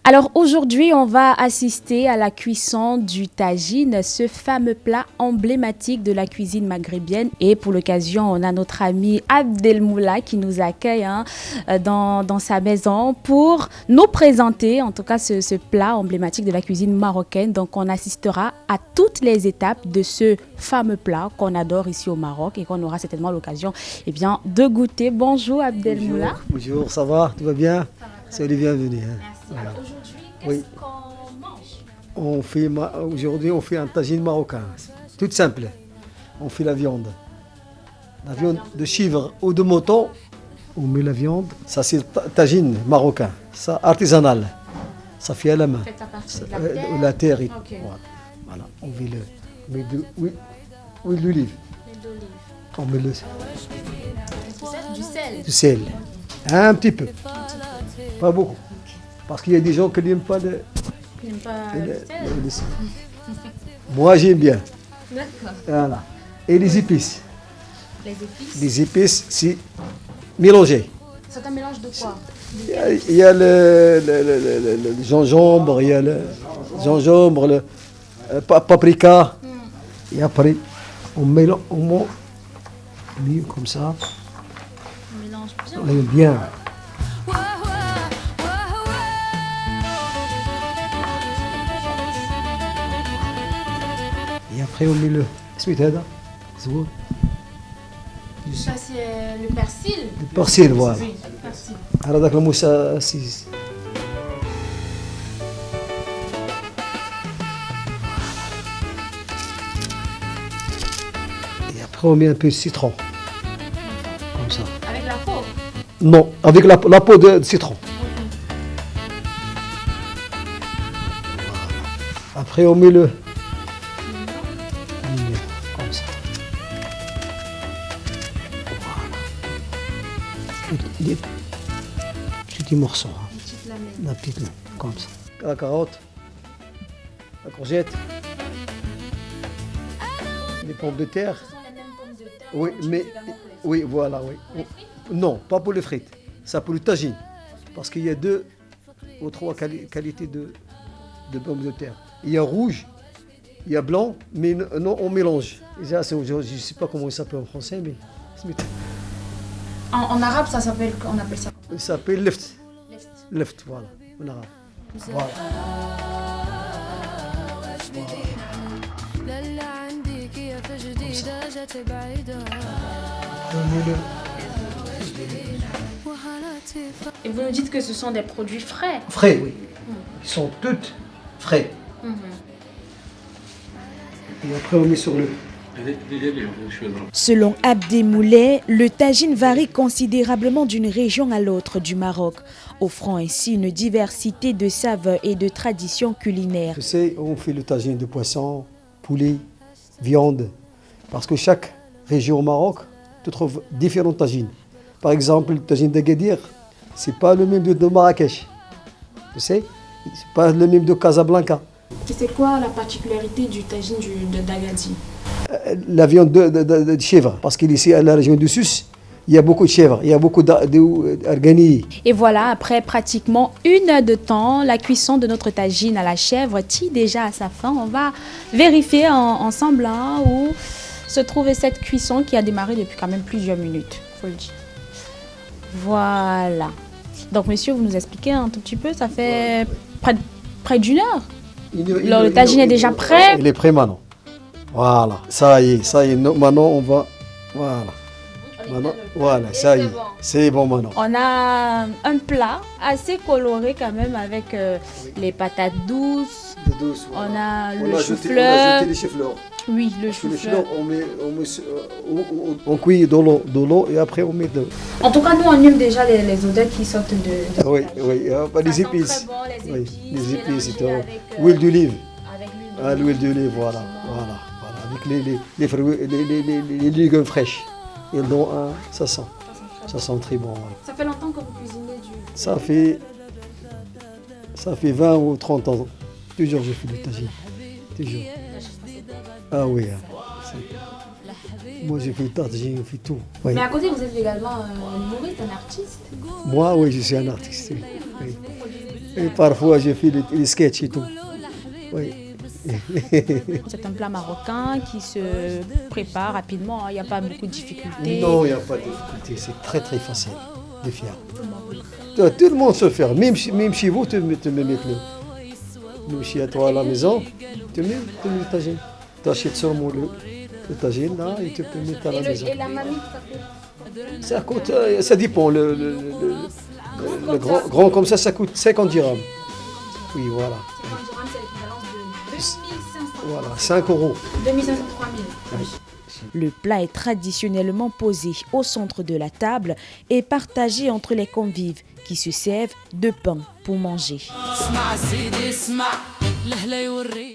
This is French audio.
Alors aujourd'hui, on va assister à la cuisson du tagine, ce fameux plat emblématique de la cuisine maghrébienne. Et pour l'occasion, on a notre ami Abdelmoula qui nous accueille dans sa maison pour nous présenter en tout cas ce plat emblématique de la cuisine marocaine. Donc on assistera à toutes les étapes de ce fameux plat qu'on adore ici au Maroc et qu'on aura certainement l'occasion de goûter. Bonjour Abdelmoula. Bonjour, ça va? Tout va bien? C'est Olivier, bienvenue. Merci. Voilà. Alors aujourd'hui, qu'est-ce qu'on mange? Aujourd'hui, on fait un tagine marocain. Tout simple. On fait la viande. La viande de chèvre ou de mouton. On met la viande. Ça, c'est le tagine marocain. Ça, artisanal. Ça fait à la main. Faites à partir de La terre. Et Ok. voilà. On met huile d'olive. On met Du sel. du sel. Un petit peu. Pas beaucoup. Parce qu'il y a des gens qui n'aiment pas le sel. Moi, j'aime bien. D'accord. Voilà. Et les épices. Les épices. Les épices, c'est mélangé. C'est un mélange de quoi? Il y a le gingembre, il y a le gingembre, le paprika. Et après, on mélange, on met comme ça. On mélange bien. On aime bien. Et après, on met le sweethead. C'est bon. Ça, c'est le persil. Le persil, voilà. Oui, le persil. Alors, d'accord, moussa, si. Et après, on met un peu de citron. Comme ça. Avec la peau. Non, avec la peau de citron. Voilà. Après, on met le. Comme ça. Voilà. Des petits morceaux. Hein. Une petite lamelle. La petite main, comme ça. La carotte, la courgette, les pommes de terre. Ce sont les mêmes pommes de terre. Oui, qu'on mais utilise également pour les oui, voilà, oui. Non, pas pour les frites. Ça pour le tagine. Parce qu'il y a 2 ou 3 qualités de pommes de terre. Il y a rouge, il y a blanc, mais non, on mélange. Et ça, je ne sais pas comment il s'appelle en français, mais En arabe, on appelle ça il s'appelle left. left. Left, voilà, en arabe. Voilà. Et vous nous dites que ce sont des produits frais. Frais, oui. Ils sont tous frais. Et après, on met sur le. Selon Abdelmoula, le tagine varie considérablement d'une région à l'autre du Maroc, offrant ainsi une diversité de saveurs et de traditions culinaires. Tu sais, on fait le tagine de poisson, poulet, viande. Parce que chaque région au Maroc, tu trouves différents tagines. Par exemple, le tagine d'Agadir, c'est pas le même de Marrakech. Tu sais, c'est pas le même de Casablanca. C'est quoi la particularité du tagine d'Agadir? La viande de chèvre, parce qu'ici, à la région du Sus, il y a beaucoup de chèvres, il y a beaucoup d'arganies. Et voilà, après pratiquement 1 heure de temps, la cuisson de notre tagine à la chèvre tire déjà à sa fin. On va vérifier ensemble où se trouvait cette cuisson qui a démarré depuis quand même plusieurs minutes, faut le dire. Voilà. Donc monsieur, vous nous expliquez un tout petit peu, ça fait près d'1 heure. Le tagine est déjà prêt. Il est prêt maintenant. Voilà, ça y est. Maintenant, on va. Voilà. Maintenant, voilà, ça y est. C'est bon maintenant. On a un plat assez coloré quand même avec les patates douces. On a le chou-fleur. On a jeté les chou-fleurs. Oui, le Le chou-fleur. on cuit dans l'eau et après on met de. En tout cas, nous, on aime déjà les odeurs qui sortent de Oui, les sent épices. très bon, les Oui, épices. les épices, c'est tout. mélangées avec, Huile d'olive. avec l'huile Ah, l'huile d'olive, voilà. Avec les fruits, les légumes fraîches. Et ça sent très bon. Voilà. Ça fait longtemps que vous cuisinez du... Ça fait 20 ou 30 ans. Toujours je fais du tagine. Toujours. Ah oui. Moi j'ai fait le tagine, j'ai fait tout. Oui. Mais à côté, vous êtes également un humoriste, un artiste. Moi, oui, je suis un artiste. Oui. Et parfois, je fais des sketchs et tout. Oui. C'est un plat marocain qui se prépare rapidement, il n'y a pas beaucoup de difficultés. Non, il n'y a pas de difficulté, c'est très très facile de faire. Tout le monde se fait, même chez vous, tu me mets le. Même chez toi à la maison, tu mets le tagine. Tu achètes seulement le tagine là et tu peux mettre à la maison. Et la mamie, Ça coûte, ça dépend. Le grand comme ça coûte 50 dirhams. Oui, voilà. Voilà, 5 €. 2500, 3000. Le plat est traditionnellement posé au centre de la table et partagé entre les convives qui se servent de pain pour manger.